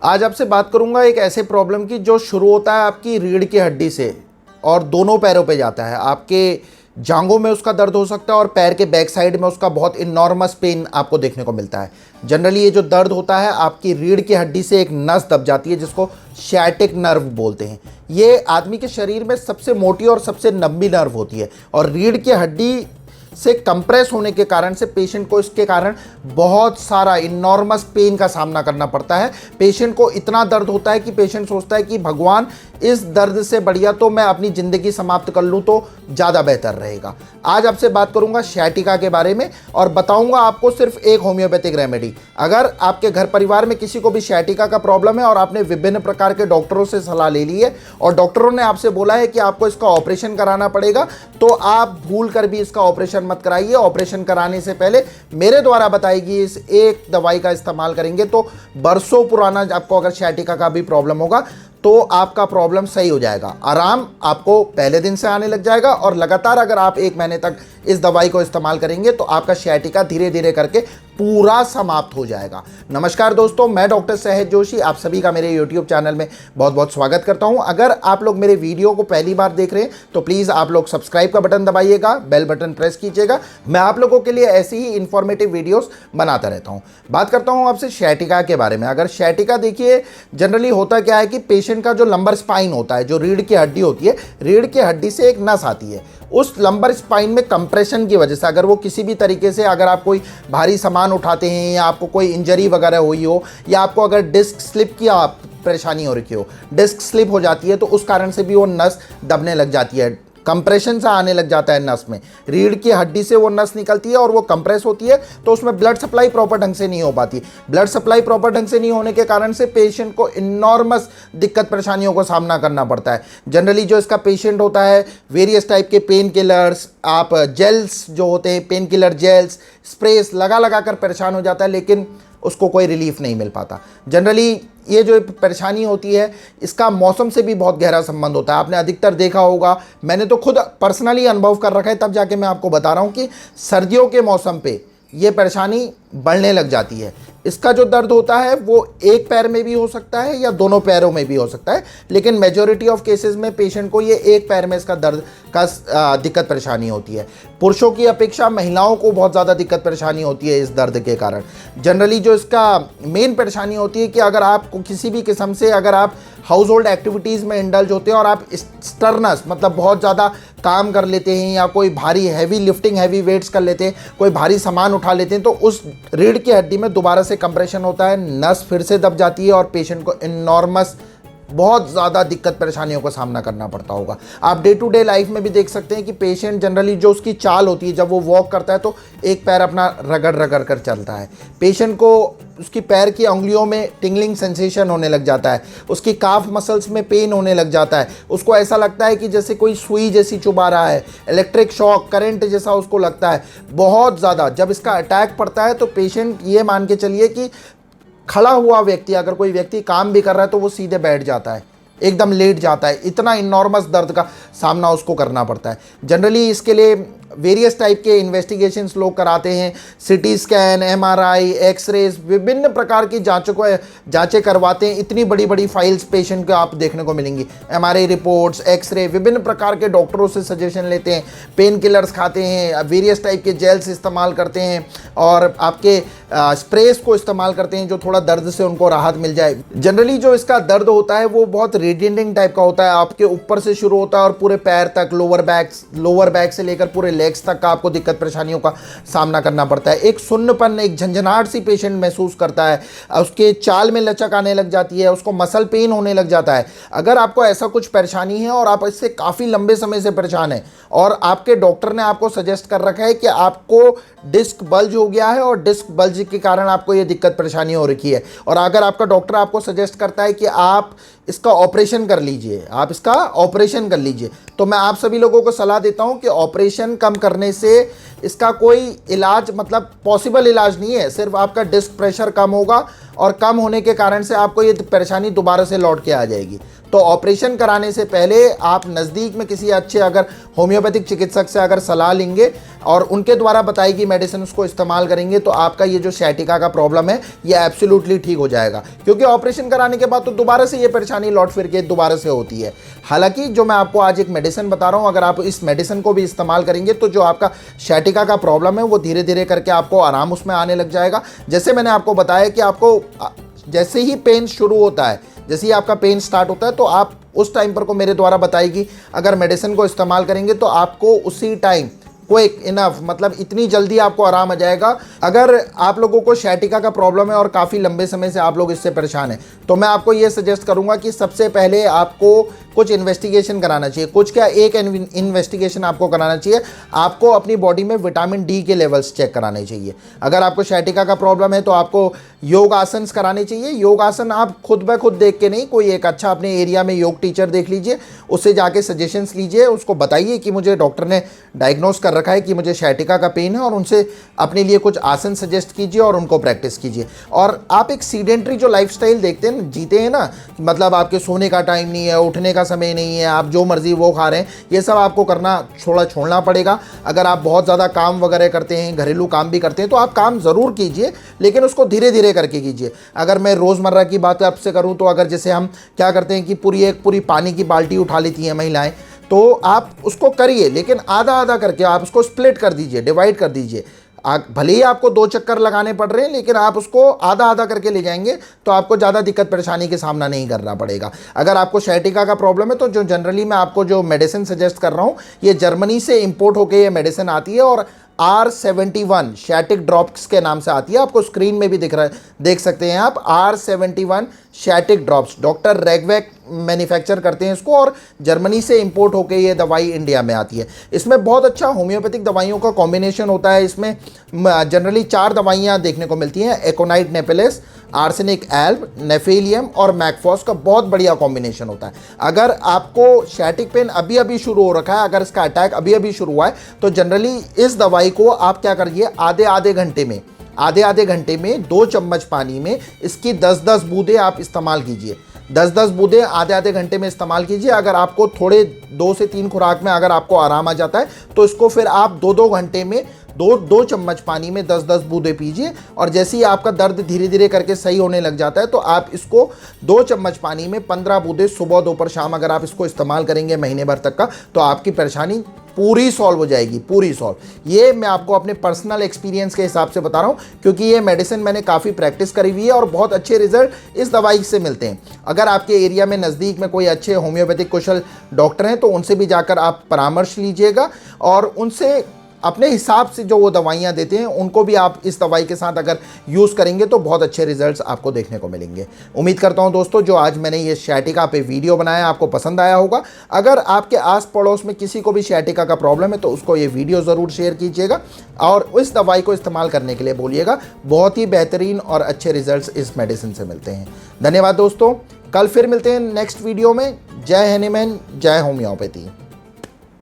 आज आपसे बात करूंगा एक ऐसे प्रॉब्लम की जो शुरू होता है आपकी रीढ़ की हड्डी से और दोनों पैरों पे जाता है। आपके जांघों में उसका दर्द हो सकता है और पैर के बैक साइड में उसका बहुत इनॉर्मस पेन आपको देखने को मिलता है। जनरली ये जो दर्द होता है आपकी रीढ़ की हड्डी से एक नस दब जाती है जिसको सciatic नर्व बोलते हैं। ये आदमी के शरीर में सबसे मोटी और सबसे लंबी नर्व होती है और रीढ़ की हड्डी से कंप्रेस होने के कारण से पेशेंट को इसके कारण बहुत सारा इनॉर्मस पेन का सामना करना पड़ता है। पेशेंट को इतना दर्द होता है कि पेशेंट सोचता है कि भगवान इस दर्द से बढ़िया तो मैं अपनी ज़िंदगी समाप्त कर लूँ तो ज़्यादा बेहतर रहेगा। आज आपसे बात करूँगा sciatica के बारे में और बताऊँगा आपको सिर्फ एक होम्योपैथिक रेमेडी। अगर आपके घर परिवार में किसी को भी sciatica का प्रॉब्लम है और आपने विभिन्न प्रकार के डॉक्टरों से सलाह ले ली है और डॉक्टरों ने आपसे बोला है कि आपको इसका ऑपरेशन कराना पड़ेगा, तो आप भूल कर भी इसका ऑपरेशन मत कराइए। ऑपरेशन कराने से पहले मेरे द्वारा बताई गई इस एक दवाई का इस्तेमाल करेंगे तो बरसों पुराना आपको अगर sciatica का भी प्रॉब्लम होगा तो आपका प्रॉब्लम सही हो जाएगा। आराम आपको पहले दिन से आने लग जाएगा और लगातार अगर आप 1 महीने तक इस दवाई को इस्तेमाल करेंगे तो आपका sciatica धीरे धीरे करके पूरा समाप्त हो जाएगा। नमस्कार दोस्तों, मैं डॉक्टर सहज जोशी आप सभी का मेरे YouTube चैनल में बहुत बहुत स्वागत करता हूं। अगर आप लोग मेरे वीडियो को पहली बार देख रहे हैं तो प्लीज़ आप लोग सब्सक्राइब का बटन दबाइएगा, बेल बटन प्रेस कीजिएगा। मैं आप लोगों के लिए ऐसी ही इंफॉर्मेटिव वीडियोस बनाता रहता हूं। बात करता हूं आपसे sciatica के बारे में। अगर sciatica देखिए जनरली होता क्या है कि पेशेंट का जो लंबर स्पाइन होता है, जो रीढ़ की हड्डी होती है, रीढ़ की हड्डी से एक नस आती है। उस लंबर स्पाइन में कंप्रेशन की वजह से अगर वो किसी भी तरीके से अगर आप कोई भारी सामान उठाते हैं या आपको कोई इंजरी वगैरह हुई हो या आपको अगर डिस्क स्लिप की परेशानी हो रखी हो, डिस्क स्लिप हो जाती है तो उस कारण से भी वो नस दबने लग जाती है, कंप्रेशन सा आने लग जाता है नस में। रीढ़ की हड्डी से वो नस निकलती है और वो कंप्रेस होती है तो उसमें ब्लड सप्लाई प्रॉपर ढंग से नहीं हो पाती। ब्लड सप्लाई प्रॉपर ढंग से नहीं होने के कारण से पेशेंट को इनॉर्मस दिक्कत परेशानियों को सामना करना पड़ता है। जनरली जो इसका पेशेंट होता है वेरियस टाइप के पेन किलर्स, आप जेल्स जो होते हैं, पेन किलर जेल्स, स्प्रेस लगा कर परेशान हो जाता है लेकिन उसको कोई रिलीफ नहीं मिल पाता। जनरली ये जो परेशानी होती है इसका मौसम से भी बहुत गहरा संबंध होता है। आपने अधिकतर देखा होगा, मैंने तो खुद पर्सनली अनुभव कर रखा है तब जाके मैं आपको बता रहा हूँ कि सर्दियों के मौसम पे ये परेशानी बढ़ने लग जाती है। इसका जो दर्द होता है वो एक पैर में भी हो सकता है या दोनों पैरों में भी हो सकता है, लेकिन मेजॉरिटी ऑफ केसेस में पेशेंट को ये एक पैर में इसका दर्द का दिक्कत परेशानी होती है। पुरुषों की अपेक्षा महिलाओं को बहुत ज़्यादा दिक्कत परेशानी होती है इस दर्द के कारण। जनरली जो इसका मेन परेशानी होती है कि अगर आपको किसी भी किस्म से अगर आप हाउस होल्ड एक्टिविटीज़ में इंडल्ज होते हैं और आप स्टर्नस मतलब बहुत ज़्यादा काम कर लेते हैं या कोई भारी हैवी लिफ्टिंग, हैवी वेट्स कर लेते हैं, कोई भारी सामान उठा लेते हैं तो उस रीढ़ की हड्डी में दोबारा से कंप्रेशन होता है, नस फिर से दब जाती है और पेशेंट को इनॉर्मस बहुत ज़्यादा दिक्कत परेशानियों का सामना करना पड़ता होगा। आप डे टू डे लाइफ में भी देख सकते हैं कि पेशेंट जनरली जो उसकी चाल होती है, जब वो वॉक करता है तो एक पैर अपना रगड़ कर चलता है। पेशेंट को उसकी पैर की उंगलियों में टिंगलिंग सेंसेशन होने लग जाता है, उसकी काफ मसल्स में पेन होने लग जाता है, उसको ऐसा लगता है कि जैसे कोई सुई जैसी चुभा रहा है, इलेक्ट्रिक शॉक करंट जैसा उसको लगता है बहुत ज़्यादा। जब इसका अटैक पड़ता है तो पेशेंट ये मान के चलिए कि खड़ा हुआ व्यक्ति, अगर कोई व्यक्ति काम भी कर रहा है तो वो सीधे बैठ जाता है, एकदम लेट जाता है। इतना इनॉर्मस दर्द का सामना उसको करना पड़ता है। जनरली इसके लिए वेरियस टाइप के इन्वेस्टिगेशंस लोग कराते हैं, सिटी स्कैन, एमआरआई, एक्सरेज, विभिन्न प्रकार की जांचें करवाते हैं। इतनी बड़ी बड़ी फाइल्स पेशेंट को आप देखने को मिलेंगी, एमआरआई रिपोर्ट्स, एक्सरे, विभिन्न प्रकार के डॉक्टरों से सजेशन लेते हैं, पेन किलर्स खाते हैं, वेरियस टाइप के जेल्स इस्तेमाल करते हैं और आपके स्प्रेस को इस्तेमाल करते हैं जो थोड़ा दर्द से उनको राहत मिल जाए। जनरली जो इसका दर्द होता है वो बहुत रेडिएटिंग टाइप का होता है, आपके ऊपर से शुरू होता है और पूरे पैर तक, लोअर बैक से लेकर पूरे लेग्स तक का आपको दिक्कत परेशानियों का सामना करना पड़ता है। एक सुन्नपन, एक झंझनाहट सी पेशेंट महसूस करता है, उसके चाल में लचक आने लग जाती है, उसको मसल पेन होने लग जाता है। अगर आपको ऐसा कुछ परेशानी है और आप इससे काफ़ी लंबे समय से परेशान हैं और आपके डॉक्टर ने आपको सजेस्ट कर रखा है कि आपको डिस्क बल्ज हो गया है और डिस्क बल्ज के कारण आपको ये दिक्कत परेशानी हो रखी है और अगर आपका डॉक्टर आपको सजेस्ट करता है कि आप इसका ऑपरेशन कर लीजिए, आप इसका ऑपरेशन कर लीजिए, तो मैं आप सभी लोगों को सलाह देता हूं कि ऑपरेशन कम करने से इसका कोई इलाज मतलब पॉसिबल इलाज नहीं है। सिर्फ आपका डिस्क प्रेशर कम होगा और कम होने के कारण से आपको ये परेशानी दोबारा से लौट के आ जाएगी। तो ऑपरेशन कराने से पहले आप नज़दीक में किसी अच्छे अगर होम्योपैथिक चिकित्सक से अगर सलाह लेंगे और उनके द्वारा बताई गई मेडिसिन उसको इस्तेमाल करेंगे तो आपका ये जो सciatica का प्रॉब्लम है ये एब्सोल्युटली ठीक हो जाएगा। क्योंकि ऑपरेशन कराने के बाद तो दोबारा से ये परेशानी लौट फिर के दोबारा से होती है। हालांकि जो मैं आपको आज एक मेडिसिन बता रहा हूँ, अगर आप इस मेडिसिन को भी इस्तेमाल करेंगे तो जो आपका sciatica का प्रॉब्लम है वो धीरे धीरे करके आपको आराम उसमें आने लग जाएगा। जैसे मैंने आपको बताया कि आपको जैसे ही पेन शुरू होता है, जैसे ही आपका पेन स्टार्ट होता है तो आप उस टाइम पर को मेरे द्वारा बताएगी अगर मेडिसिन को इस्तेमाल करेंगे तो आपको उसी टाइम क्विक इनफ, मतलब इतनी जल्दी आपको आराम आ जाएगा। अगर आप लोगों को sciatica का प्रॉब्लम है और काफ़ी लंबे समय से आप लोग इससे परेशान हैं तो मैं आपको ये सजेस्ट करूंगा कि सबसे पहले आपको कुछ इन्वेस्टिगेशन कराना चाहिए। कुछ क्या, एक इन्वेस्टिगेशन आपको कराना चाहिए। आपको अपनी बॉडी में विटामिन डी के लेवल्स चेक कराने चाहिए। अगर आपको sciatica का प्रॉब्लम है तो आपको योग आसन कराने चाहिए। योग आसन आप खुद ब खुद देख के नहीं, कोई एक अच्छा अपने एरिया में योग टीचर देख लीजिए, उससे जाके सजेशंस लीजिए, उसको बताइए कि मुझे डॉक्टर ने डायग्नोस कर रखा है कि मुझे sciatica का पेन है, और उनसे अपने लिए कुछ आसन सजेस्ट कीजिए और उनको प्रैक्टिस कीजिए। और आप एक सीडेंट्री जो लाइफस्टाइल देखते हैं, जीते हैं ना, मतलब आपके सोने का टाइम नहीं है, उठने का समय नहीं है, आप जो मर्जी वो खा रहे हैं, ये सब आपको करना छोड़ना पड़ेगा। अगर आप बहुत ज़्यादा काम वगैरह करते हैं, घरेलू काम भी करते हैं, तो आप काम ज़रूर कीजिए लेकिन उसको धीरे धीरे करके कीजिए। अगर मैं रोज़मर्रा की बात आपसे करूँ तो अगर जैसे हम क्या करते हैं कि पूरी पानी की बाल्टी उठा लेती हैं महिलाएं, तो आप उसको करिए लेकिन आधा आधा करके आप उसको स्प्लिट कर दीजिए, डिवाइड कर दीजिए। भले ही आपको 2 चक्कर लगाने पड़ रहे हैं लेकिन आप उसको आधा आधा करके ले जाएंगे तो आपको ज़्यादा दिक्कत परेशानी का सामना नहीं करना पड़ेगा। अगर आपको sciatica का प्रॉब्लम है तो जो जनरली मैं आपको जो मेडिसिन सजेस्ट कर रहा हूँ ये जर्मनी से इंपोर्ट होके ये मेडिसिन आती है और R71 sciatic ड्रॉप्स के नाम से आती है। आपको स्क्रीन में भी देख सकते हैं आप, R71 sciatic drops. Doctor Reckeweg manufacture करते हैं इसको और जर्मनी से इंपोर्ट होकर ये दवाई इंडिया में आती है। इसमें बहुत अच्छा होम्योपैथिक दवाइयों का कॉम्बिनेशन होता है। इसमें जनरली 4 दवाइयाँ देखने को मिलती हैं, एकोनाइट नेपेलेस, आर्सेनिक एल्ब, नेफेलियम और मैकफॉस का बहुत बढ़िया कॉम्बिनेशन होता है। अगर आपको sciatic पेन अभी अभी शुरू हो रखा है, अगर इसका अटैक अभी अभी शुरू हुआ है तो जनरली इस दवाई को आप क्या करिए, आधे आधे घंटे में 2 चम्मच पानी में इसकी 10-10 बूंदें आप इस्तेमाल कीजिए। 10-10 बूंदें आधे आधे घंटे में इस्तेमाल कीजिए। अगर आपको थोड़े 2 से 3 खुराक में अगर आपको आराम आ जाता है तो इसको फिर आप 2-2 घंटे में 2 चम्मच पानी में 10-10 बूंदें पीजिए। और जैसे ही आपका दर्द धीरे धीरे करके सही होने लग जाता है तो आप इसको 2 चम्मच पानी में 15 बूंदें सुबह दोपहर शाम अगर आप इसको इस्तेमाल करेंगे महीने भर तक का तो आपकी परेशानी पूरी सॉल्व हो जाएगी, पूरी सॉल्व। ये मैं आपको अपने पर्सनल एक्सपीरियंस के हिसाब से बता रहा हूँ क्योंकि ये मेडिसिन मैंने काफ़ी प्रैक्टिस करी हुई है और बहुत अच्छे रिजल्ट इस दवाई से मिलते हैं। अगर आपके एरिया में नज़दीक में कोई अच्छे होम्योपैथिक कुशल डॉक्टर हैं तो उनसे भी जाकर आप परामर्श लीजिएगा और उनसे अपने हिसाब से जो वो दवाइयाँ देते हैं उनको भी आप इस दवाई के साथ अगर यूज़ करेंगे तो बहुत अच्छे रिजल्ट्स आपको देखने को मिलेंगे। उम्मीद करता हूँ दोस्तों जो आज मैंने ये sciatica पे वीडियो बनाया आपको पसंद आया होगा। अगर आपके आस पड़ोस में किसी को भी sciatica का प्रॉब्लम है तो उसको ये वीडियो ज़रूर शेयर कीजिएगा और इस दवाई को इस्तेमाल करने के लिए बोलिएगा। बहुत ही बेहतरीन और अच्छे रिजल्ट इस मेडिसिन से मिलते हैं। धन्यवाद दोस्तों, कल फिर मिलते हैं नेक्स्ट वीडियो में। जय हनुमान, जय होम्योपैथी।